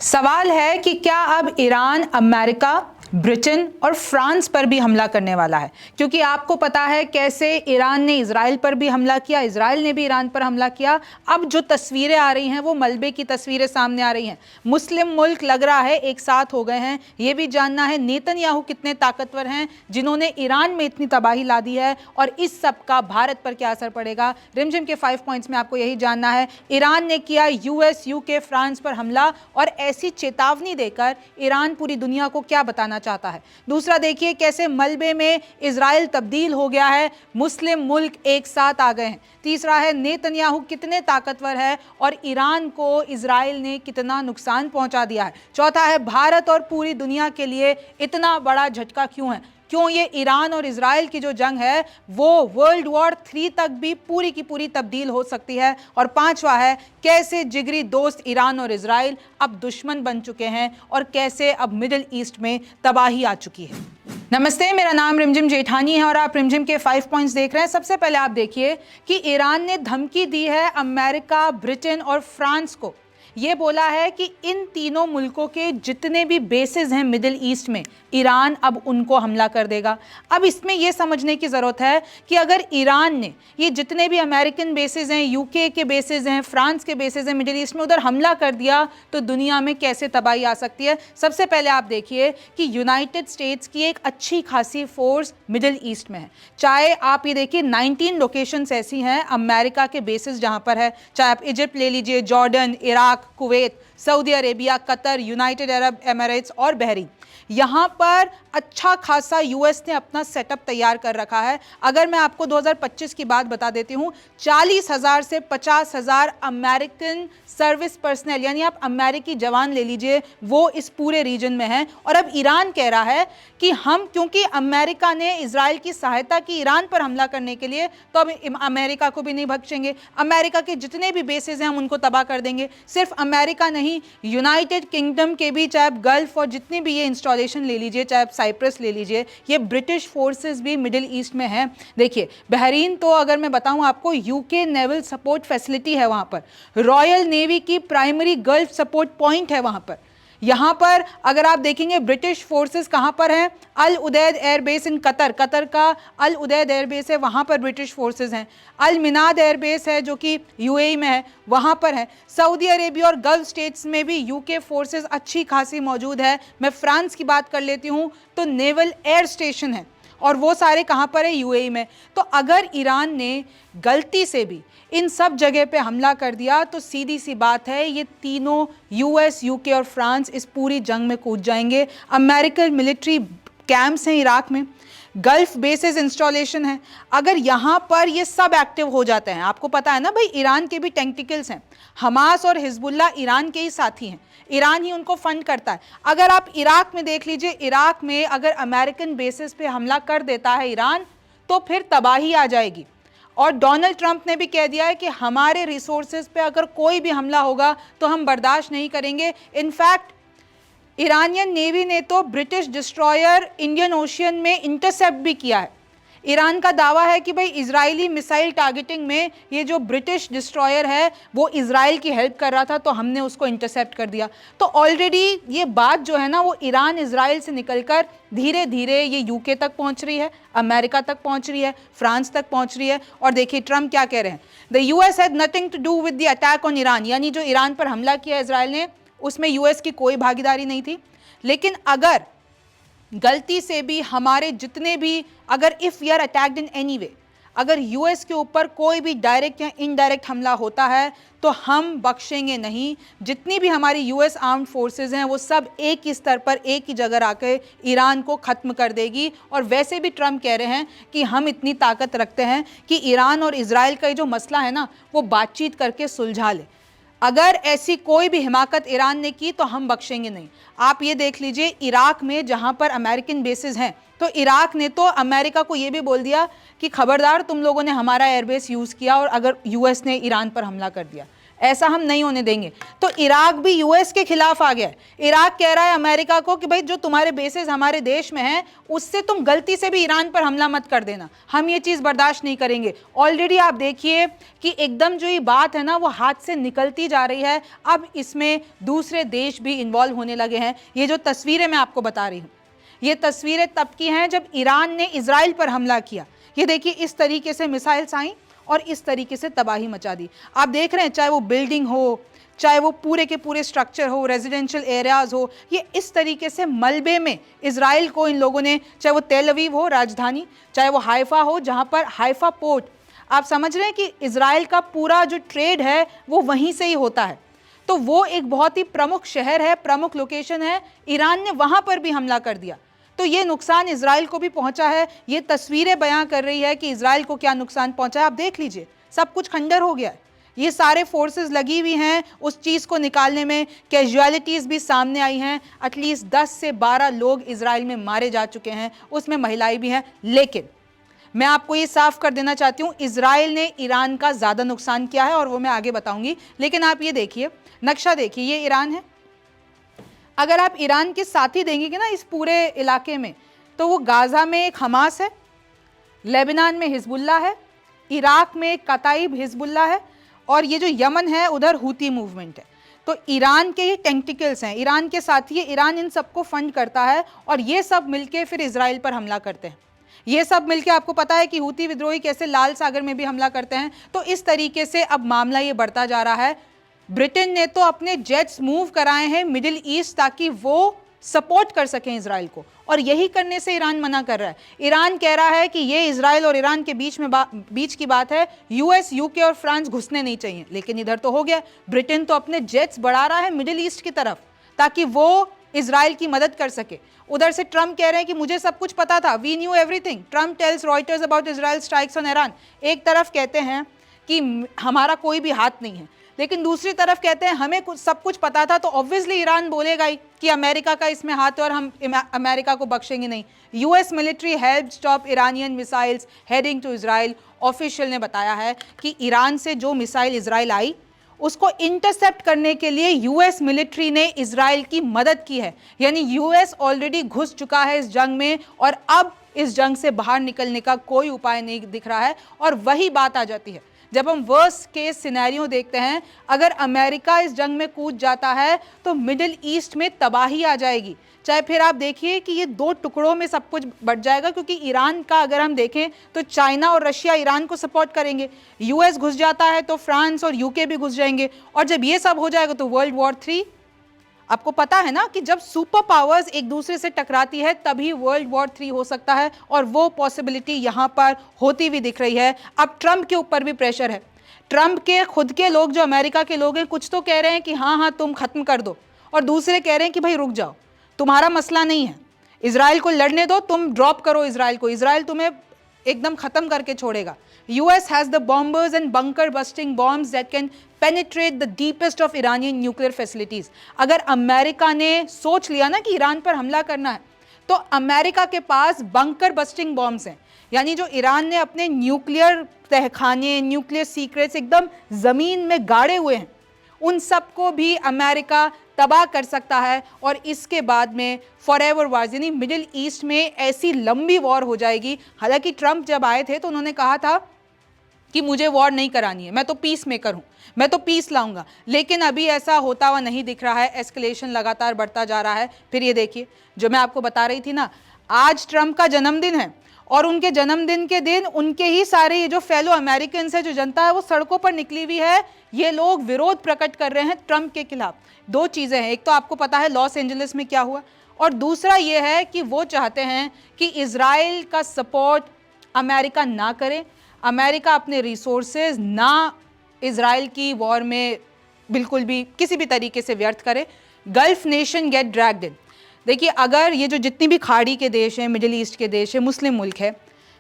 सवाल है कि क्या अब ईरान अमेरिका, ब्रिटेन और फ्रांस पर भी हमला करने वाला है, क्योंकि आपको पता है कैसे ईरान ने इजराइल पर भी हमला किया, इजराइल ने भी ईरान पर हमला किया। अब जो तस्वीरें आ रही हैं वो मलबे की तस्वीरें सामने आ रही हैं। मुस्लिम मुल्क लग रहा है एक साथ हो गए हैं। ये भी जानना है नेतन्याहू कितने ताकतवर हैं जिन्होंने ईरान में इतनी तबाही ला दी है, और इस सब का भारत पर क्या असर पड़ेगा। रिमझिम के 5 पॉइंट्स में आपको यही जानना है। ईरान ने किया यूएस, यूके, फ्रांस पर हमला, और ऐसी चेतावनी देकर ईरान पूरी दुनिया को क्या बताना चाहता है। दूसरा देखिए कैसे मलबे में इजराइल तब्दील हो गया है, मुस्लिम मुल्क एक साथ आ गए हैं। तीसरा है नेतन्याहू कितने ताकतवर है और ईरान को इजराइल ने कितना नुकसान पहुंचा दिया है। चौथा है भारत और पूरी दुनिया के लिए इतना बड़ा झटका क्यों है, क्यों ये ईरान और इजराइल की जो जंग है वो वर्ल्ड वॉर 3 तक भी पूरी की पूरी तब्दील हो सकती है। और पांचवा है कैसे जिगरी दोस्त ईरान और इजराइल अब दुश्मन बन चुके हैं और कैसे अब मिडिल ईस्ट में तबाही आ चुकी है। नमस्ते, मेरा नाम रिमझिम जेठानी है और आप रिमझिम के 5 पॉइंट्स देख रहे हैं। सबसे पहले आप देखिए कि ईरान ने धमकी दी है अमेरिका, ब्रिटेन और फ्रांस को। ये बोला है कि इन तीनों मुल्कों के जितने भी बेसेस हैं मिडिल ईस्ट में, ईरान अब उनको हमला कर देगा। अब इसमें यह समझने की ज़रूरत है कि अगर ईरान ने ये जितने भी अमेरिकन बेसेस हैं, यूके के बेसेस हैं, फ्रांस के बेसेस हैं मिडिल ईस्ट में, उधर हमला कर दिया तो दुनिया में कैसे तबाही आ सकती है। सबसे पहले आप देखिए कि यूनाइटेड स्टेट्स की एक अच्छी खासी फोर्स मिडिल ईस्ट में है। चाहे आप ये देखिए 19 लोकेशंस ऐसी हैं अमेरिका के बेसिस जहां पर है, चाहे आप इजिप्ट ले लीजिए, Jordan, Iraq, Kuwait, Saudi Arabia, Qatar, United Arab Emirates और बहरीन। यहाँ पर अच्छा खासा यूएस ने अपना सेटअप तैयार कर रखा है। अगर मैं आपको 2025 की बात बता देती हूँ, 40,000 से 50,000 अमेरिकन सर्विस पर्सनल यानी आप अमेरिकी जवान ले लीजिए, वो इस पूरे रीजन में हैं। और अब ईरान कह रहा है कि हम, क्योंकि अमेरिका ने इजराइल की सहायता की ईरान पर हमला करने के लिए, तो अब अमेरिका को भी नहीं बख्शेंगे। अमेरिका के जितने भी बेसेस हैं हम उनको तबाह कर देंगे। सिर्फ अमेरिका नहीं, यूनाइटेड किंगडम के भी, चाहे आप गल्फ और जितनी भी ये इंस्टॉलेशन ले लीजिए, चाहे आप साइप्रस ले लीजिए, ये ब्रिटिश फोर्सेस भी मिडिल ईस्ट में हैं। देखिए बहरीन तो अगर मैं बताऊं आपको, यूके नेवल सपोर्ट फैसिलिटी है वहां पर, रॉयल नेवी की प्राइमरी गल्फ सपोर्ट पॉइंट है वहां पर। यहां पर अगर आप देखेंगे ब्रिटिश फोर्सेस कहां पर हैं, Al Udeid airbase in Qatar, Qatar का अल उदैद एयरबेस है, वहां पर ब्रिटिश फोर्सेस हैं। अल मिनाद एयरबेस है जो कि यूएई में है, वहां पर है। सऊदी अरेबिया और गल्फ स्टेट्स में भी यूके फोर्सेस अच्छी खासी मौजूद है। मैं फ्रांस की बात कर लेती हूं तो नेवल एयर स्टेशन है, और वो सारे कहां पर है, यूएई में। तो अगर ईरान ने गलती से भी इन सब जगह पे हमला कर दिया तो सीधी सी बात है ये तीनों यूएस, यूके और फ्रांस इस पूरी जंग में कूद जाएंगे। अमेरिकन मिलिट्री कैंप्स हैं इराक में, गल्फ बेसिस इंस्टॉलेशन है, अगर यहाँ पर ये सब एक्टिव हो जाते हैं, आपको पता है ना भाई ईरान के भी टेंटिकल्स हैं, हमास और हिजबुल्ला ईरान के ही साथी हैं, ईरान ही उनको फंड करता है। अगर आप इराक में देख लीजिए, इराक में अगर अमेरिकन बेसिस पे हमला कर देता है ईरान तो फिर तबाही आ जाएगी। और डोनाल्ड ट्रंप ने भी कह दिया है कि हमारे रिसोर्सेज पे अगर कोई भी हमला होगा तो हम बर्दाश्त नहीं करेंगे। इनफैक्ट ईरानियन नेवी ने तो ब्रिटिश डिस्ट्रॉयर इंडियन ओशियन में इंटरसेप्ट भी किया है। ईरान का दावा है कि भाई इजरायली मिसाइल टारगेटिंग में ये जो ब्रिटिश डिस्ट्रॉयर है वो इजराइल की हेल्प कर रहा था, तो हमने उसको इंटरसेप्ट कर दिया। तो ऑलरेडी ये बात जो है ना वो ईरान इजराइल से निकलकर धीरे धीरे ये यूके तक पहुंच रही है, अमेरिका तक पहुंच रही है, फ्रांस तक पहुंच रही है। और देखिए ट्रंप क्या कह रहे हैं, the US had nothing to do with the attack on Iran, यानी जो ईरान पर हमला किया इजराइल ने उसमें यूएस की कोई भागीदारी नहीं थी। लेकिन अगर गलती से भी हमारे जितने भी, अगर if we are attacked in any way, अगर यूएस के ऊपर कोई भी डायरेक्ट या इनडायरेक्ट हमला होता है तो हम बख्शेंगे नहीं। जितनी भी हमारी यूएस आर्म्ड फोर्सेस हैं वो सब एक ही स्तर पर, एक ही जगह आकर ईरान को ख़त्म कर देगी। और वैसे भी ट्रंप कह रहे हैं कि हम इतनी ताकत रखते हैं कि ईरान और इजराइल का जो मसला है ना वो बातचीत करके सुलझा ले। अगर ऐसी कोई भी हिमाकत ईरान ने की तो हम बख्शेंगे नहीं। आप ये देख लीजिए इराक में जहां पर अमेरिकन बेसेस हैं, तो इराक ने तो अमेरिका को ये भी बोल दिया कि खबरदार तुम लोगों ने हमारा एयरबेस यूज़ किया और अगर यूएस ने ईरान पर हमला कर दिया। ऐसा हम नहीं होने देंगे। तो इराक भी यूएस के खिलाफ आ गया है। इराक कह रहा है अमेरिका को कि भाई जो तुम्हारे बेसेस हमारे देश में हैं उससे तुम गलती से भी ईरान पर हमला मत कर देना, हम ये चीज़ बर्दाश्त नहीं करेंगे। ऑलरेडी आप देखिए कि एकदम जो ये बात है ना वो हाथ से निकलती जा रही है। अब इसमें दूसरे देश भी इन्वॉल्व होने लगे हैं। ये जो तस्वीरें मैं आपको बता रही हूँ, ये तस्वीरें तब की हैं जब ईरान ने इजराइल पर हमला किया। ये देखिए इस तरीके से मिसाइल्स आई और इस तरीके से तबाही मचा दी। आप देख रहे हैं चाहे वो बिल्डिंग हो, चाहे वो पूरे के पूरे स्ट्रक्चर हो, रेजिडेंशियल एरियाज हो, ये इस तरीके से मलबे में इजराइल को इन लोगों ने, चाहे वो तेल अवीव हो राजधानी, चाहे वो हाइफा हो जहाँ पर हाइफा पोर्ट, आप समझ रहे हैं कि इजराइल का पूरा जो ट्रेड है वो वहीं से ही होता है। तो वो एक बहुत ही प्रमुख शहर है, प्रमुख लोकेशन है। ईरान ने वहाँ पर भी हमला कर दिया तो ये नुकसान इजराइल को भी पहुंचा है। ये तस्वीरें बयां कर रही है कि इजराइल को क्या नुकसान पहुंचा है। आप देख लीजिए सब कुछ खंडर हो गया है। ये सारे फोर्सेस लगी हुई हैं उस चीज़ को निकालने में। कैजुअलिटीज़ भी सामने आई हैं। एटलीस्ट 10 से 12 लोग इजराइल में मारे जा चुके हैं, उसमें महिलाएं भी हैं। लेकिन मैं आपको ये साफ कर देना चाहती हूँ, इजराइल ने ईरान का ज़्यादा नुकसान किया है और वो मैं आगे बताऊँगी। लेकिन आप ये देखिए, नक्शा देखिए, ये ईरान है। अगर आप ईरान के साथ ही देंगे ना इस पूरे इलाके में, तो वो गाज़ा में एक हमास है, लेबनान में हिजबुल्ला है, इराक में एक कताइब हिजबुल्ला है, और ये जो यमन है उधर हूती मूवमेंट है। तो ईरान के ही टेंटिकल्स हैं, ईरान के साथ ही ईरान इन सबको फंड करता है और ये सब मिलके फिर इजराइल पर हमला करते हैं। ये सब मिलके, आपको पता है कि हूती विद्रोही कैसे लाल सागर में भी हमला करते हैं। तो इस तरीके से अब मामला ये बढ़ता जा रहा है। ब्रिटेन ने तो अपने जेट्स मूव कराए हैं मिडिल ईस्ट ताकि वो सपोर्ट कर सकें इजराइल को, और यही करने से ईरान मना कर रहा है। ईरान कह रहा है कि ये इजराइल और ईरान के बीच की बात है, यूएस, यूके और फ्रांस घुसने नहीं चाहिए। लेकिन इधर तो हो गया, ब्रिटेन तो अपने जेट्स बढ़ा रहा है मिडिल ईस्ट की तरफ ताकि वो इजराइल की मदद कर सके। उधर से ट्रम्प कह रहे हैं कि मुझे सब कुछ पता था, we knew everything. Trump tells Reuters about Israel strikes on Iran. एक तरफ कहते हैं कि हमारा कोई भी हाथ नहीं है, लेकिन दूसरी तरफ कहते हैं हमें सब कुछ पता था। तो ऑब्वियसली ईरान बोलेगा ही कि अमेरिका का इसमें हाथ है और हम अमेरिका को बख्शेंगे नहीं। US military help stop Iranian missiles heading to Israel. Official ने बताया है कि ईरान से जो मिसाइल इजराइल आई उसको इंटरसेप्ट करने के लिए यूएस मिलिट्री ने इजराइल की मदद की है। यानी यूएस ऑलरेडी घुस चुका है इस जंग में और अब इस जंग से बाहर निकलने का कोई उपाय नहीं दिख रहा है। और वही बात आ जाती है जब हम वर्स्ट केस सिनेरियो देखते हैं, अगर अमेरिका इस जंग में कूद जाता है तो मिडिल ईस्ट में तबाही आ जाएगी। चाहे फिर आप देखिए कि ये दो टुकड़ों में सब कुछ बढ़ जाएगा, क्योंकि ईरान का अगर हम देखें तो चाइना और रशिया ईरान को सपोर्ट करेंगे, यूएस घुस जाता है तो फ्रांस और यूके भी घुस जाएंगे, और जब ये सब हो जाएगा तो वर्ल्ड वॉर 3। आपको पता है ना कि जब सुपर पावर्स एक दूसरे से टकराती है तभी वर्ल्ड वॉर 3 हो सकता है, और वो पॉसिबिलिटी यहाँ पर होती हुई दिख रही है। अब ट्रंप के ऊपर भी प्रेशर है। ट्रंप के खुद के लोग, जो अमेरिका के लोग हैं, कुछ तो कह रहे हैं कि हाँ हाँ तुम खत्म कर दो, और दूसरे कह रहे हैं कि भाई रुक जाओ, तुम्हारा मसला नहीं है, इजराइल को लड़ने दो, तुम ड्रॉप करो इजराइल को, इजराइल तुम्हें एकदम खत्म करके छोड़ेगा। US has the bombers and bunker busting bombs that can penetrate the deepest of Iranian nuclear facilities। अगर अमेरिका ने सोच लिया ना कि ईरान पर हमला करना है, तो अमेरिका के पास बंकर बस्टिंग बॉम्ब्स हैं। यानी जो ईरान ने अपने न्यूक्लियर तहखाने, न्यूक्लियर सीक्रेट्स एकदम ज़मीन में गाड़े हुए हैं, उन सबको भी अमेरिका तबाह कर सकता है। और इसके बाद में फॉरएवर वार, यानी मिडिल ईस्ट में ऐसी लंबी वॉर हो जाएगी। हालांकि ट्रंप जब आए थे तो उन्होंने कहा था कि मुझे वॉर नहीं करानी है, मैं तो पीस मेकर हूँ, मैं तो पीस लाऊंगा, लेकिन अभी ऐसा होता हुआ नहीं दिख रहा है। एस्केलेशन लगातार बढ़ता जा रहा है। फिर ये देखिए, जो मैं आपको बता रही थी ना, आज ट्रंप का जन्मदिन है और उनके जन्मदिन के दिन उनके ही सारे ये जो फेलो अमेरिकन है, जो जनता है, वो सड़कों पर निकली हुई है। ये लोग विरोध प्रकट कर रहे हैं ट्रंप के खिलाफ। दो चीज़ें हैं, एक तो आपको पता है लॉस एंजलिस में क्या हुआ, और दूसरा ये है कि वो चाहते हैं कि इजराइल का सपोर्ट अमेरिका ना करे, अमेरिका अपने रिसोर्सेज ना इजराइल की वॉर में बिल्कुल भी किसी भी तरीके से व्यर्थ करे। गल्फ नेशन गेट ड्रैग्ड इन। देखिए, अगर ये जो जितनी भी खाड़ी के देश हैं, मिडिल ईस्ट के देश हैं, मुस्लिम मुल्क है,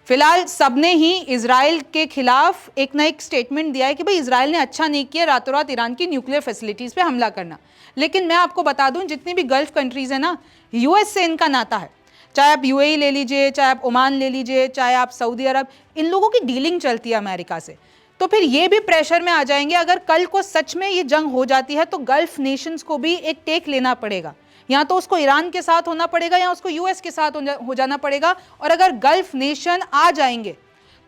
फिलहाल सबने ही इजराइल के खिलाफ एक ना एक स्टेटमेंट दिया है कि भाई इजराइल ने अच्छा नहीं किया रातों रात ईरान की न्यूक्लियर फैसिलिटीज़ पे हमला करना। लेकिन मैं आपको बता दूं, जितनी भी गल्फ कंट्रीज़ हैं ना, यूएस से इनका नाता है। चाहे आप यूएई ले लीजिए, चाहे आप ओमान ले लीजिए, चाहे आप सऊदी अरब, इन लोगों की डीलिंग चलती है अमेरिका से। तो फिर ये भी प्रेशर में आ जाएंगे। अगर कल को सच में ये जंग हो जाती है तो गल्फ नेशंस को भी एक टेक लेना पड़ेगा, या तो उसको ईरान के साथ होना पड़ेगा या उसको यूएस के साथ हो जाना पड़ेगा। और अगर गल्फ नेशन आ जाएंगे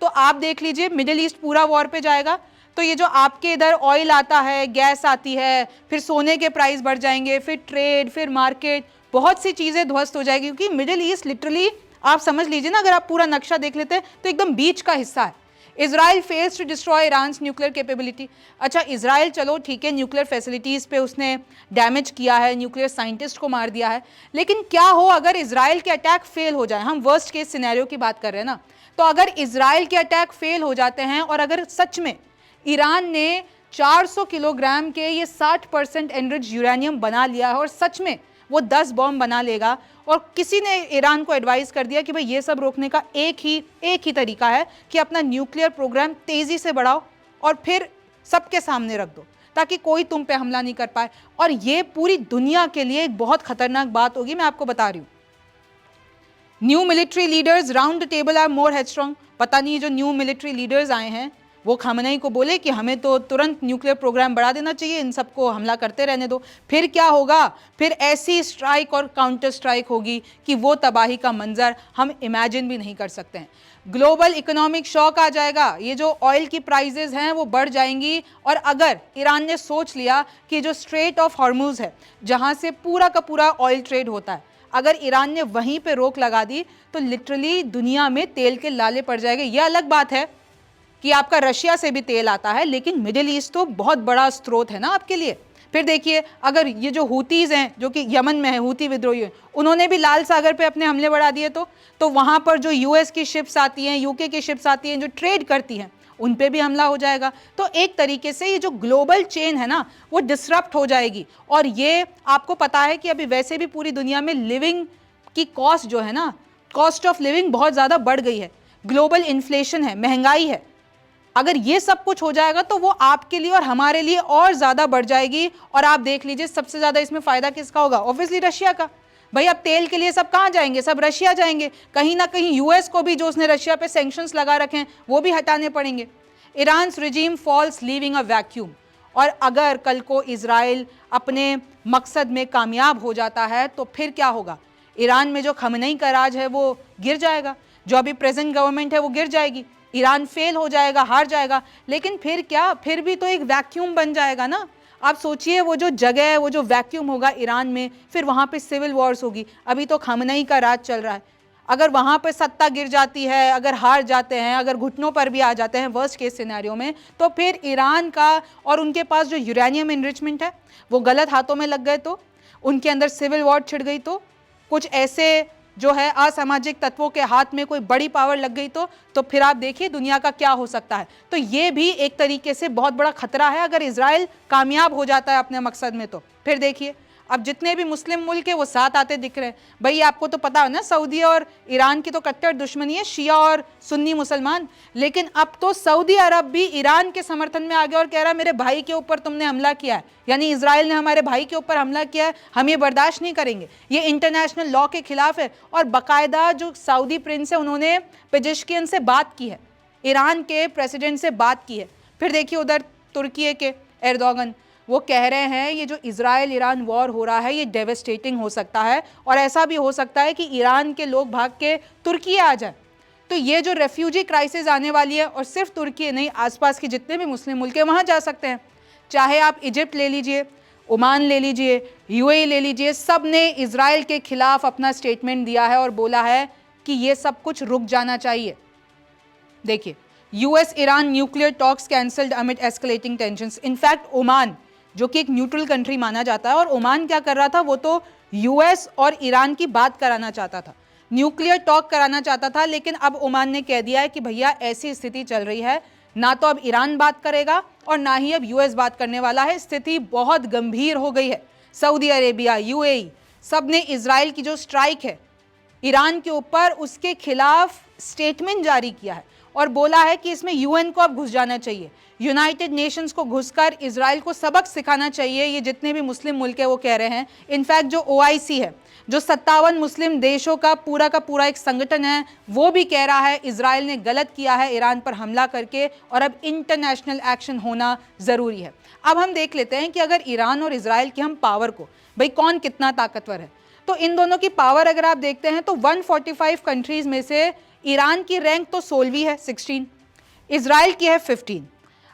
तो आप देख लीजिए मिडिल ईस्ट पूरा वॉर पे जाएगा। तो ये जो आपके इधर ऑयल आता है, गैस आती है, फिर सोने के प्राइस बढ़ जाएंगे, फिर ट्रेड, फिर मार्केट, बहुत सी चीज़ें ध्वस्त हो जाएगी, क्योंकि मिडिल ईस्ट लिटरली आप समझ लीजिए ना, अगर आप पूरा नक्शा देख लेते हैं तो एकदम बीच का हिस्सा है। Israel fails to destroy Iran's nuclear capability. अच्छा, इजराइल चलो ठीक है, न्यूक्लियर फैसिलिटीज़ पे उसने डैमेज किया है, न्यूक्लियर साइंटिस्ट को मार दिया है, लेकिन क्या हो अगर इजराइल के अटैक फेल हो जाए। हम वर्स्ट केस सिनेरियो की बात कर रहे हैं ना, तो अगर इजराइल के अटैक फेल हो जाते हैं और अगर सच में ईरान ने 400 किलोग्राम के ये 60% एनरिच्ड यूरेनियम बना लिया है और सच में वो 10 बॉम्ब बना लेगा, और किसी ने ईरान को एडवाइस कर दिया कि भाई ये सब रोकने का एक ही तरीका है कि अपना न्यूक्लियर प्रोग्राम तेज़ी से बढ़ाओ और फिर सबके सामने रख दो ताकि कोई तुम पे हमला नहीं कर पाए। और ये पूरी दुनिया के लिए एक बहुत खतरनाक बात होगी, मैं आपको बता रही हूँ। New military leaders round the table are more headstrong. पता नहीं जो न्यू मिलिट्री लीडर्स आए हैं वो खamenei को बोले कि हमें तो तुरंत न्यूक्लियर प्रोग्राम बढ़ा देना चाहिए, इन सबको हमला करते रहने दो। फिर क्या होगा, फिर ऐसी स्ट्राइक और काउंटर स्ट्राइक होगी कि वो तबाही का मंजर हम इमेजिन भी नहीं कर सकते हैं। ग्लोबल इकोनॉमिक शॉक आ जाएगा, ये जो ऑयल की प्राइजेज हैं वो बढ़ जाएंगी। और अगर ईरान ने सोच लिया कि जो स्ट्रेट ऑफ हॉर्मुज है जहाँ से पूरा का पूरा ऑयल ट्रेड होता है, अगर ईरान ने वहीं पे रोक लगा दी तो लिटरली दुनिया में तेल के लाले पड़ जाएंगे। यह अलग बात है कि आपका रशिया से भी तेल आता है, लेकिन मिडिल ईस्ट तो बहुत बड़ा स्रोत है ना आपके लिए। फिर देखिए, अगर ये जो हूतीज़ हैं जो कि यमन में है, हूती विद्रोही हैं, उन्होंने भी लाल सागर पे अपने हमले बढ़ा दिए तो वहाँ पर जो यूएस की शिप्स आती हैं, यूके की शिप्स आती हैं जो ट्रेड करती हैं, उन पे भी हमला हो जाएगा। तो एक तरीके से ये जो ग्लोबल चेन है ना वो डिसरप्ट हो जाएगी। और ये आपको पता है कि अभी वैसे भी पूरी दुनिया में लिविंग की कॉस्ट जो है ना, कॉस्ट ऑफ लिविंग बहुत ज़्यादा बढ़ गई है, ग्लोबल इन्फ्लेशन है, महंगाई है। अगर ये सब कुछ हो जाएगा तो वो आपके लिए और हमारे लिए और ज़्यादा बढ़ जाएगी। और आप देख लीजिए सबसे ज़्यादा इसमें फ़ायदा किसका होगा, ऑब्वियसली रशिया का। भाई अब तेल के लिए सब कहाँ जाएंगे, सब रशिया जाएंगे। कहीं ना कहीं यूएस को भी जो उसने रशिया पे सैंक्शंस लगा रखे हैं वो भी हटाने पड़ेंगे। Iran's regime falls leaving a vacuum. और अगर कल को इजराइल अपने मकसद में कामयाब हो जाता है तो फिर क्या होगा, ईरान में जो खamenei का राज है वो गिर जाएगा, जो अभी प्रेजेंट गवर्नमेंट है वो गिर जाएगी, ईरान फेल हो जाएगा, हार जाएगा। लेकिन फिर क्या, फिर भी तो एक वैक्यूम बन जाएगा ना। आप सोचिए वो जो जगह है, वो जो वैक्यूम होगा ईरान में, फिर वहाँ पे सिविल वॉर्स होगी। अभी तो खamenei का राज चल रहा है, अगर वहाँ पे सत्ता गिर जाती है, अगर हार जाते हैं, अगर घुटनों पर भी आ जाते हैं वर्स्ट केस सिनेरियो में, तो फिर ईरान का और उनके पास जो यूरेनियम एनरिचमेंट है वो गलत हाथों में लग गए, तो उनके अंदर सिविल वॉर छिड़ गई, तो कुछ ऐसे जो है असामाजिक तत्वों के हाथ में कोई बड़ी पावर लग गई तो फिर आप देखिए दुनिया का क्या हो सकता है। तो ये भी एक तरीके से बहुत बड़ा खतरा है अगर इजराइल कामयाब हो जाता है अपने मकसद में। तो फिर देखिए अब जितने भी मुस्लिम मुल्क है वो साथ आते दिख रहे हैं। भाई आपको तो पता है ना, सऊदी और ईरान की तो कट्टर दुश्मनी है, शिया और सुन्नी मुसलमान। लेकिन अब तो सऊदी अरब भी ईरान के समर्थन में आ गया और कह रहा है मेरे भाई के ऊपर तुमने हमला किया है, यानी इजराइल ने हमारे भाई के ऊपर हमला किया है, हम ये बर्दाश्त नहीं करेंगे, ये इंटरनेशनल लॉ के खिलाफ है। और बाकायदा जो सऊदी प्रिंस है उन्होंने पेजेश्कियन से बात की है, ईरान के प्रेसिडेंट से बात की है। फिर देखिए उधर तुर्की के एर्दोगन, वो कह रहे हैं ये जो इजराइल ईरान वॉर हो रहा है ये डेवेस्टेटिंग हो सकता है, और ऐसा भी हो सकता है कि ईरान के लोग भाग के तुर्की आ जाए। तो ये जो रेफ्यूजी क्राइसिस आने वाली है, और सिर्फ तुर्की नहीं, आसपास के जितने भी मुस्लिम मुल्क हैं वहाँ जा सकते हैं, चाहे आप इजिप्ट ले लीजिए, ओमान ले लीजिए, यूएई ले लीजिए, सब ने इजराइल के खिलाफ अपना स्टेटमेंट दिया है और बोला है कि ये सब कुछ रुक जाना चाहिए। देखिए, US Iran nuclear talks cancelled amid escalating tensions. In fact Oman जो कि एक न्यूट्रल कंट्री माना जाता है, और ओमान क्या कर रहा था, वो तो यूएस और ईरान की बात कराना चाहता था, न्यूक्लियर टॉक कराना चाहता था। लेकिन अब ओमान ने कह दिया है कि भैया ऐसी स्थिति चल रही है, ना तो अब ईरान बात करेगा और ना ही अब यूएस बात करने वाला है, स्थिति बहुत गंभीर हो गई है। सऊदी अरेबिया, यूएई, सब ने इजराइल की जो स्ट्राइक है ईरान के ऊपर, उसके खिलाफ स्टेटमेंट जारी किया है। और बोला है कि इसमें यूएन को अब घुस जाना चाहिए, यूनाइटेड नेशंस को घुसकर इजराइल को सबक सिखाना चाहिए। ये जितने भी मुस्लिम मुल्क है वो कह रहे हैं। इनफैक्ट जो OIC है, जो 57 मुस्लिम देशों का पूरा एक संगठन है, वो भी कह रहा है इजराइल ने गलत किया है ईरान पर हमला करके और अब इंटरनेशनल एक्शन होना ज़रूरी है। अब हम देख लेते हैं कि अगर ईरान और इजराइल की हम पावर को, भाई कौन कितना ताकतवर है, तो इन दोनों की पावर अगर आप देखते हैं तो 145 कंट्रीज़ में से ईरान की रैंक तो 16वीं है, 16, इजराइल की है 15।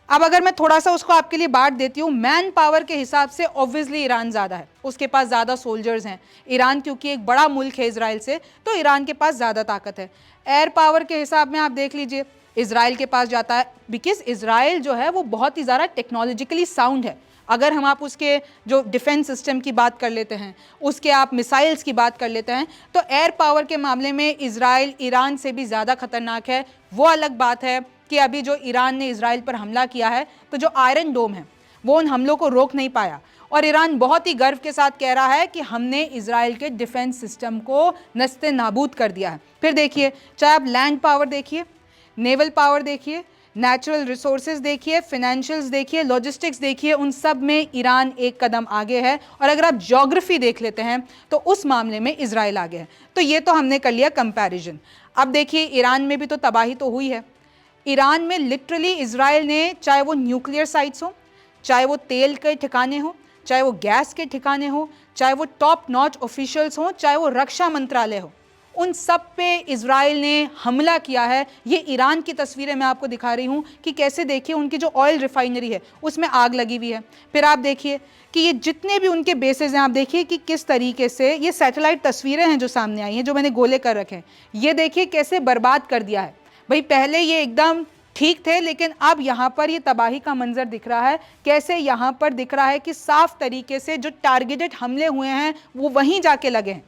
अब अगर मैं थोड़ा सा उसको आपके लिए बांट देती हूँ, मैन पावर के हिसाब से ऑब्वियसली ईरान ज़्यादा है, उसके पास ज़्यादा सोल्जर्स हैं। ईरान क्योंकि एक बड़ा मुल्क है इजराइल से, तो ईरान के पास ज़्यादा ताकत है। एयर पावर के हिसाब में आप देख लीजिए, इजराइल के पास जाता है, बिकॉज इजराइल जो है वो बहुत ही ज़्यादा टेक्नोलॉजिकली साउंड है। अगर हम आप उसके जो डिफेंस सिस्टम की बात कर लेते हैं, उसके आप मिसाइल्स की बात कर लेते हैं, तो एयर पावर के मामले में इजराइल ईरान से भी ज़्यादा खतरनाक है। वो अलग बात है कि अभी जो ईरान ने इजराइल पर हमला किया है, तो जो आयरन डोम है वो उन हमलों को रोक नहीं पाया, और ईरान बहुत ही गर्व के साथ कह रहा है कि हमने इजराइल के डिफेंस सिस्टम को नस्ते नाबूद कर दिया है। फिर देखिए, चाहे आप लैंड पावर देखिए, नेवल पावर देखिए, नेचुरल रिसोर्सेज देखिए, फिनेंशियल्स देखिए, लॉजिस्टिक्स देखिए, उन सब में ईरान एक कदम आगे है। और अगर आप ज्योग्राफी देख लेते हैं तो उस मामले में इजराइल आगे है। तो ये तो हमने कर लिया कंपैरिजन। अब देखिए, ईरान में भी तो तबाही तो हुई है। ईरान में लिटरली इजराइल ने, चाहे वो न्यूक्लियर साइट्स हो, चाहे वो तेल के ठिकाने हो, चाहे वो गैस के ठिकाने हो, चाहे वो टॉप नॉच ऑफिशियल्स हो, चाहे वो रक्षा मंत्रालय हो, उन सब पे इजराइल ने हमला किया है। ये ईरान की तस्वीरें मैं आपको दिखा रही हूँ कि कैसे, देखिए उनकी जो ऑयल रिफाइनरी है उसमें आग लगी हुई है। फिर आप देखिए कि ये जितने भी उनके बेसेस हैं, आप देखिए कि किस तरीके से ये सैटेलाइट तस्वीरें हैं जो सामने आई हैं, जो मैंने गोले कर रखे हैं, ये देखिए कैसे बर्बाद कर दिया है। भाई पहले ये एकदम ठीक थे, लेकिन अब यहाँ पर ये तबाही का मंजर दिख रहा है। कैसे यहाँ पर दिख रहा है कि साफ तरीके से जो टारगेटेड हमले हुए हैं वो वहीं जाके लगे हैं।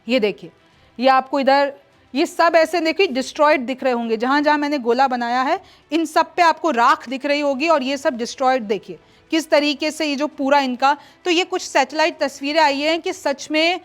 ये देखिए, ये आपको इधर ये सब ऐसे देखिए डिस्ट्रॉयड दिख रहे होंगे, जहाँ जहाँ मैंने गोला बनाया है इन सब पे आपको राख दिख रही होगी, और ये सब डिस्ट्रॉयड देखिए किस तरीके से ये जो पूरा इनका। तो ये कुछ सैटेलाइट तस्वीरें आई हैं कि सच में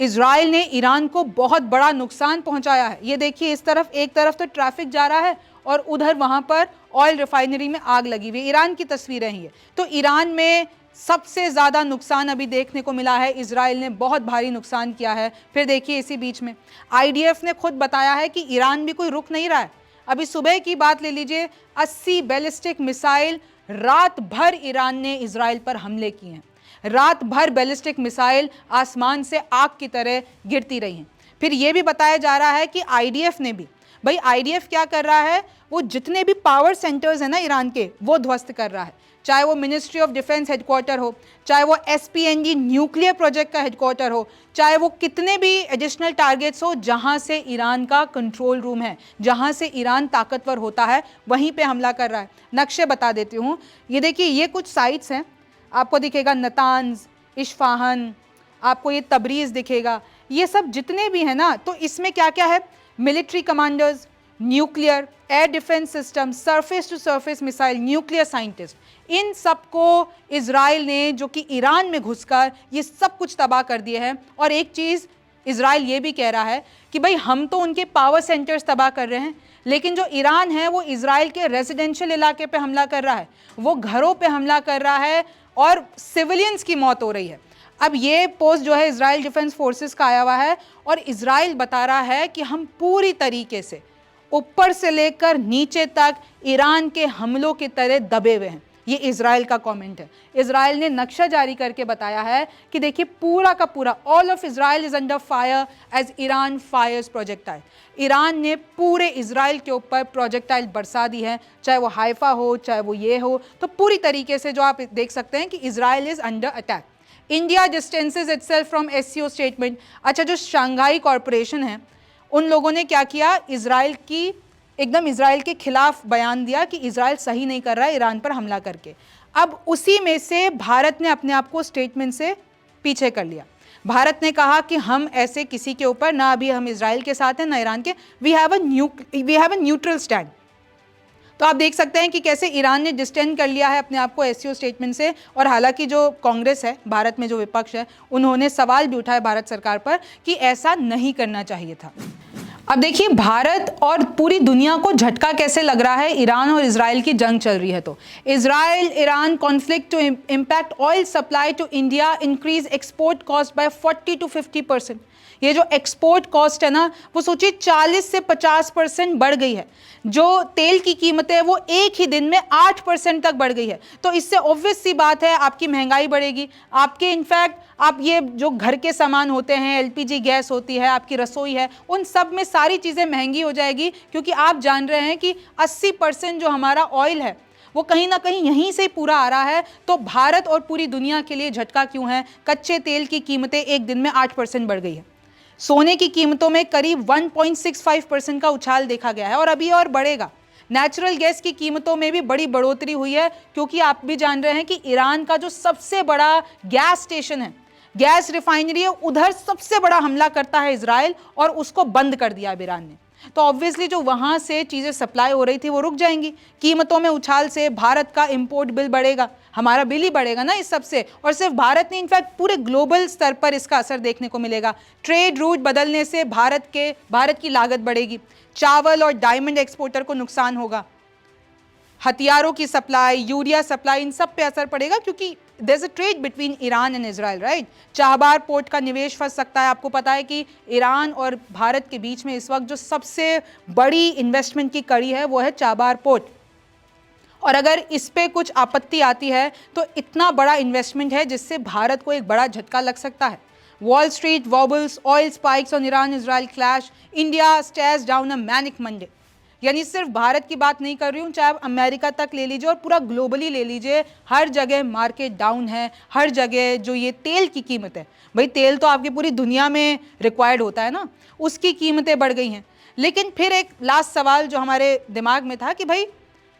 इजराइल ने ईरान को बहुत बड़ा नुकसान पहुंचाया है। ये देखिए, इस तरफ एक तरफ तो ट्रैफिक जा रहा है और उधर वहाँ पर ऑयल रिफाइनरी में आग लगी हुई है। ईरान की तस्वीरें हैं ये। तो ईरान में सबसे ज़्यादा नुकसान अभी देखने को मिला है, इजराइल ने बहुत भारी नुकसान किया है। फिर देखिए, इसी बीच में IDF ने खुद बताया है कि ईरान भी कोई रुक नहीं रहा है। अभी सुबह की बात ले लीजिए, 80 बैलिस्टिक मिसाइल रात भर ईरान ने इजराइल पर हमले किए हैं। रात भर बैलिस्टिक मिसाइल आसमान से आग की तरह गिरती रही हैं। फिर ये भी बताया जा रहा है कि IDF ने भी, भाई IDF क्या कर रहा है, वो जितने भी पावर सेंटर्स हैं ना ईरान के, वो ध्वस्त कर रहा है। चाहे वो मिनिस्ट्री ऑफ डिफेंस हेडक्वार्टर हो, चाहे वो SPNG न्यूक्लियर प्रोजेक्ट का हेडक्वार्टर हो, चाहे वो कितने भी एडिशनल टारगेट्स हो जहां से ईरान का कंट्रोल रूम है, जहां से ईरान ताकतवर होता है, वहीं पे हमला कर रहा है। नक्शे बता देती हूँ, ये देखिए, ये कुछ साइट्स हैं, आपको दिखेगा नतान्ज, इस्फहान, आपको ये तबरीज़ दिखेगा। ये सब जितने भी हैं ना, तो इसमें क्या क्या है, military commanders, nuclear, air defence system, surface to surface missile, nuclear scientist, इन सबको इजराइल ने, जो कि ईरान में घुसकर ये सब कुछ तबाह कर दिए हैं। और एक चीज़ इजराइल ये भी कह रहा है कि भाई हम तो उनके पावर सेंटर्स तबाह कर रहे हैं, लेकिन जो ईरान है वो इजराइल के रेजिडेंशियल इलाके पे हमला कर रहा है, वो घरों पे हमला कर रहा है और सिविलियंस की मौत हो रही है। अब ये पोस्ट जो है इजराइल डिफेंस फोर्सेस का आया हुआ है, और इजराइल बता रहा है कि हम पूरी तरीके से ऊपर से लेकर नीचे तक ईरान के हमलों की तरह दबे हुए हैं। ये इजराइल का कमेंट है। इजराइल ने नक्शा जारी करके बताया है कि देखिए, पूरा का पूरा all of Israel is under fire as Iran fires projectile. Iran ने पूरे इजराइल के ऊपर प्रोजेक्टाइल बरसा दी है, चाहे वो हाइफा हो, चाहे वो ये हो। तो पूरी तरीके से जो आप देख सकते हैं कि Israel is under attack. India distances itself from SCO statement. अच्छा, जो शंघाई कॉरपोरेशन है, उन लोगों ने क्या किया, इजराइल की एकदम इजराइल के खिलाफ बयान दिया कि इजराइल सही नहीं कर रहा है ईरान पर हमला करके। अब उसी में से भारत ने अपने आप को स्टेटमेंट से पीछे कर लिया। भारत ने कहा कि हम ऐसे किसी के ऊपर, ना अभी हम इजराइल के साथ हैं ना ईरान के, we have a neutral stand. तो आप देख सकते हैं कि कैसे ईरान ने डिस्टेंस कर लिया है अपने आप को SCO स्टेटमेंट से। और हालांकि जो कांग्रेस है, भारत में जो विपक्ष है, उन्होंने सवाल भी उठाया भारत सरकार पर कि ऐसा नहीं करना चाहिए था। अब देखिए भारत और पूरी दुनिया को झटका कैसे लग रहा है, ईरान और इजराइल की जंग चल रही है तो Israel Iran conflict to impact oil supply to India, increase export cost by 40 to 50%। ये जो एक्सपोर्ट कॉस्ट है ना, वो सोचिए 40 से 50% बढ़ गई है। जो तेल की कीमत है वो एक ही दिन में 8% तक बढ़ गई है। तो इससे ऑब्वियस सी बात है आपकी महंगाई बढ़ेगी, आपके इनफैक्ट आप ये जो घर के सामान होते हैं, एलपीजी गैस होती है, आपकी रसोई है, उन सब में सारी चीज़ें महंगी हो जाएगी, क्योंकि आप जान रहे हैं कि 80% जो हमारा ऑयल है वो कहीं ना कहीं यहीं से पूरा आ रहा है। तो भारत और पूरी दुनिया के लिए झटका क्यों है? कच्चे तेल की कीमतें एक दिन में 8% बढ़ गई है। सोने की कीमतों में करीब 1.65% का उछाल देखा गया है और अभी और बढ़ेगा। नेचुरल गैस की कीमतों में भी बड़ी बढ़ोतरी हुई है, क्योंकि आप भी जान रहे हैं कि ईरान का जो सबसे बड़ा गैस स्टेशन है, गैस रिफाइनरी है, उधर सबसे बड़ा हमला करता है इजराइल और उसको बंद कर दिया अब ईरान ने। तो ऑब्वियसली जो वहाँ से चीज़ें सप्लाई हो रही थी वो रुक जाएंगी। कीमतों में उछाल से भारत का इंपोर्ट बिल बढ़ेगा, हमारा बिल ही बढ़ेगा ना इस सबसे। और सिर्फ भारत नहीं, इनफैक्ट पूरे ग्लोबल स्तर पर इसका असर देखने को मिलेगा। ट्रेड रूट बदलने से भारत की लागत बढ़ेगी, चावल और डायमंड एक्सपोर्टर को नुकसान होगा, हथियारों की सप्लाई, यूरिया सप्लाई, इन सब पे असर पड़ेगा, क्योंकि there is a trade between Iran and Israel, right. Chabahar port का निवेश फंस सकता है। आपको पता है कि ईरान और भारत के बीच में इस वक्त जो सबसे बड़ी इन्वेस्टमेंट की कड़ी है वो है चाबहार पोर्ट, और अगर इस पे कुछ आपत्ति आती है तो इतना बड़ा इन्वेस्टमेंट है जिससे भारत को एक बड़ा झटका लग सकता है। Wall street वॉबल्स, oil spikes on Iran Israel clash, India stairs down a manic Monday. यानी सिर्फ भारत की बात नहीं कर रही हूँ, चाहे आप अमेरिका तक ले लीजिए और पूरा ग्लोबली ले लीजिए, हर जगह मार्केट डाउन है। हर जगह जो ये तेल की कीमत है, भाई तेल तो आपकी पूरी दुनिया में रिक्वायर्ड होता है ना, उसकी कीमतें बढ़ गई हैं। लेकिन फिर एक लास्ट सवाल जो हमारे दिमाग में था कि भाई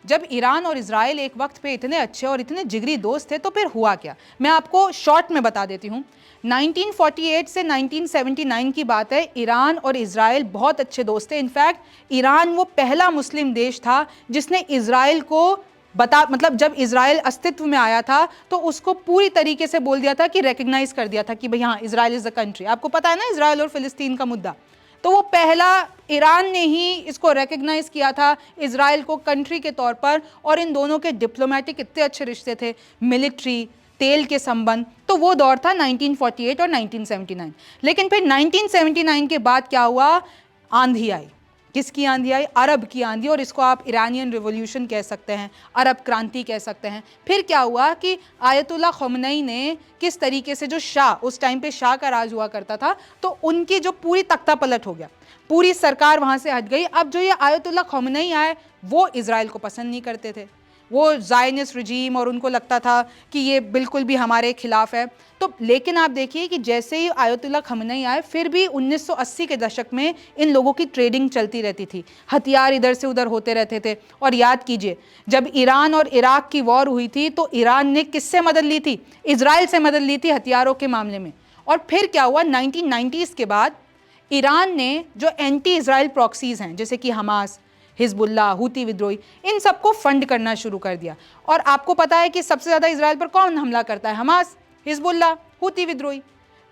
जब ईरान और इजराइल एक वक्त पे इतने अच्छे और इतने जिगरी दोस्त थे तो फिर हुआ क्या? मैं आपको शॉर्ट में बता देती हूँ। 1948 से 1979 की बात है। ईरान और इजराइल बहुत अच्छे दोस्त थे। इनफैक्ट ईरान वो पहला मुस्लिम देश था जिसने इजराइल को मतलब जब इजराइल अस्तित्व में आया था तो उसको पूरी तरीके से बोल दिया था कि रिकग्नाइज कर दिया था कि भाई हाँ, इजराइल इज़ अ कंट्री। आपको पता है ना इजराइल और फिलिस्तीन का मुद्दा, तो वो पहला ईरान ने ही इसको रिकग्नाइज किया था इजराइल को कंट्री के तौर पर। और इन दोनों के डिप्लोमेटिक इतने अच्छे रिश्ते थे, मिलिट्री, तेल के संबंध। तो वो दौर था 1948 और 1979। लेकिन फिर 1979 के बाद क्या हुआ? आंधी आई। किसकी आंधी आई? अरब की आंधी, और इसको आप ईरानियन रिवॉल्यूशन कह सकते हैं, अरब क्रांति कह सकते हैं। फिर क्या हुआ कि आयतुल्ला ख़ोमेनी ने किस तरीके से, जो शाह, उस टाइम पे शाह का राज हुआ करता था, तो उनकी जो पूरी तख्ता पलट हो गया, पूरी सरकार वहाँ से हट गई। अब जो ये आयतुल्ला ख़ोमेनी आए वो इजराइल को पसंद नहीं करते थे, वो ज़ायनिस्ट रजीम, और उनको लगता था कि ये बिल्कुल भी हमारे खिलाफ है। तो लेकिन आप देखिए कि जैसे ही आयतुल्ला ख़मेनी आए, फिर भी 1980 के दशक में इन लोगों की ट्रेडिंग चलती रहती थी, हथियार इधर से उधर होते रहते थे। और याद कीजिए जब ईरान और इराक की वॉर हुई थी तो ईरान ने किससे मदद ली थी? इजराइल से मदद ली थी हथियारों के मामले में। और फिर क्या हुआ? 1990s के बाद ईरान ने जो एंटी इजराइल प्रॉक्सीज़ हैं, जैसे कि हमास, हिजबुल्ला, हूती विद्रोही, इन सबको फंड करना शुरू कर दिया। और आपको पता है कि सबसे ज़्यादा इजराइल पर कौन हमला करता है? हमास, हिजबुल्ला, हूती विद्रोही।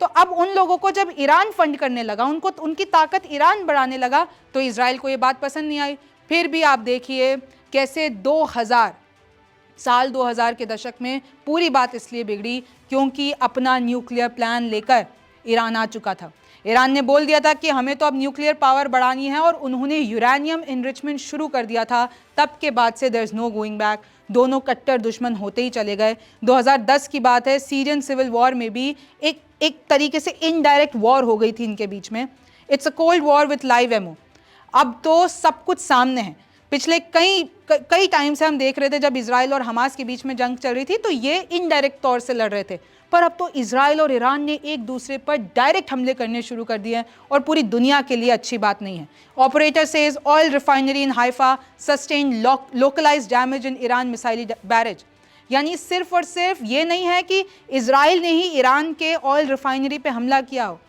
तो अब उन लोगों को जब ईरान फंड करने लगा, उनको उनकी ताकत ईरान बढ़ाने लगा, तो इजराइल को ये बात पसंद नहीं आई। फिर भी आप देखिए कैसे 2000 के दशक में पूरी बात इसलिए बिगड़ी क्योंकि अपना न्यूक्लियर प्लान लेकर ईरान आ चुका था। ईरान ने बोल दिया था कि हमें तो अब न्यूक्लियर पावर बढ़ानी है, और उन्होंने यूरेनियम इनरिचमेंट शुरू कर दिया था। तब के बाद से there is no going back. दोनों कट्टर दुश्मन होते ही चले गए। 2010 की बात है, सीरियन सिविल वॉर में भी एक तरीके से इनडायरेक्ट वॉर हो गई थी इनके बीच में। It's a cold war with live ammo. अब तो सब कुछ सामने है। पिछले कई टाइम से हम देख रहे थे जब इजराइल और हमास के बीच में जंग चल रही थी तो ये इनडायरेक्ट तौर से लड़ रहे थे, पर अब तो इजराइल और ईरान ने एक दूसरे पर डायरेक्ट हमले करने शुरू कर दिए हैं, और पूरी दुनिया के लिए अच्छी बात नहीं है। Operator says oil refinery in Haifa sustain localised damage in Iran missile barrage. यानी सिर्फ और सिर्फ ये नहीं है कि इजराइल ने ही ईरान के ऑयल रिफाइनरी पे हमला किया हो,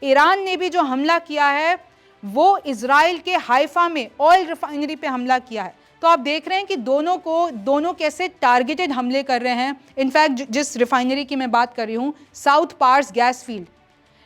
ईरान ने भी जो हमला किया है वो इजराइल के हाइफा में ऑयल रिफाइनरी पे हमला किया है। तो आप देख रहे हैं कि दोनों कैसे टारगेटेड हमले कर रहे हैं। इनफैक्ट जिस रिफाइनरी की मैं बात कर रही हूँ, साउथ पार्स गैस फील्ड,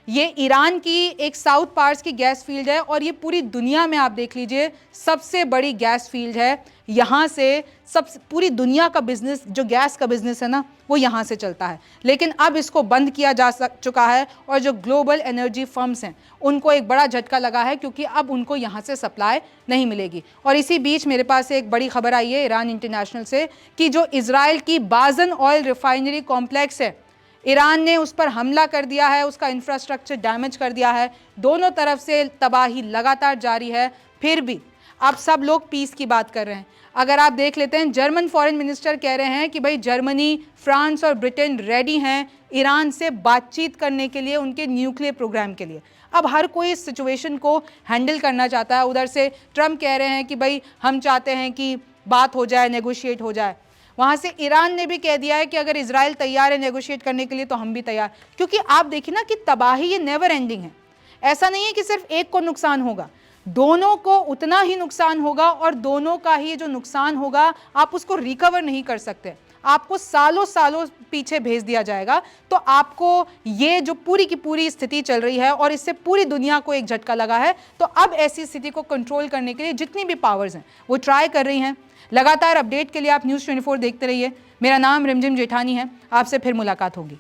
ये ईरान की एक साउथ पार्स की गैस फील्ड है और ये पूरी दुनिया में आप देख लीजिए सबसे बड़ी गैस फील्ड है। यहाँ से सब पूरी दुनिया का बिजनेस, जो गैस का बिजनेस है ना, वो यहाँ से चलता है। लेकिन अब इसको बंद किया जा चुका है और जो ग्लोबल एनर्जी फर्म्स हैं उनको एक बड़ा झटका लगा है, क्योंकि अब उनको यहाँ से सप्लाई नहीं मिलेगी। और इसी बीच मेरे पास एक बड़ी खबर आई है ईरान इंटरनेशनल से कि जो इजराइल की बाजन ऑयल रिफाइनरी कॉम्प्लेक्स है, ईरान ने उस पर हमला कर दिया है, उसका इंफ्रास्ट्रक्चर डैमेज कर दिया है। दोनों तरफ से तबाही लगातार जारी है। फिर भी अब सब लोग पीस की बात कर रहे हैं। अगर आप देख लेते हैं, जर्मन फॉरेन मिनिस्टर कह रहे हैं कि भाई जर्मनी, फ्रांस और ब्रिटेन रेडी हैं ईरान से बातचीत करने के लिए, उनके न्यूक्लियर प्रोग्राम के लिए। अब हर कोई इस सिचुएशन को हैंडल करना चाहता है। उधर से ट्रम्प कह रहे हैं कि भाई हम चाहते हैं कि बात हो जाए, नेगोशिएट हो जाए। वहाँ से ईरान ने भी कह दिया है कि अगर इजराइल तैयार है नेगोशिएट करने के लिए तो हम भी तैयार। क्योंकि आप देखिए ना कि तबाही ये नेवर एंडिंग है। ऐसा नहीं है कि सिर्फ एक को नुकसान होगा, दोनों को उतना ही नुकसान होगा और दोनों का ही जो नुकसान होगा आप उसको रिकवर नहीं कर सकते। आपको सालों सालों पीछे भेज दिया जाएगा। तो आपको ये जो पूरी की पूरी स्थिति चल रही है और इससे पूरी दुनिया को एक झटका लगा है, तो अब ऐसी स्थिति को कंट्रोल करने के लिए जितनी भी पावर्स हैं वो ट्राई कर रही हैं। लगातार अपडेट के लिए आप न्यूज़ 24 देखते रहिए। मेरा नाम रिमझिम जेठानी है। आपसे फिर मुलाकात होगी।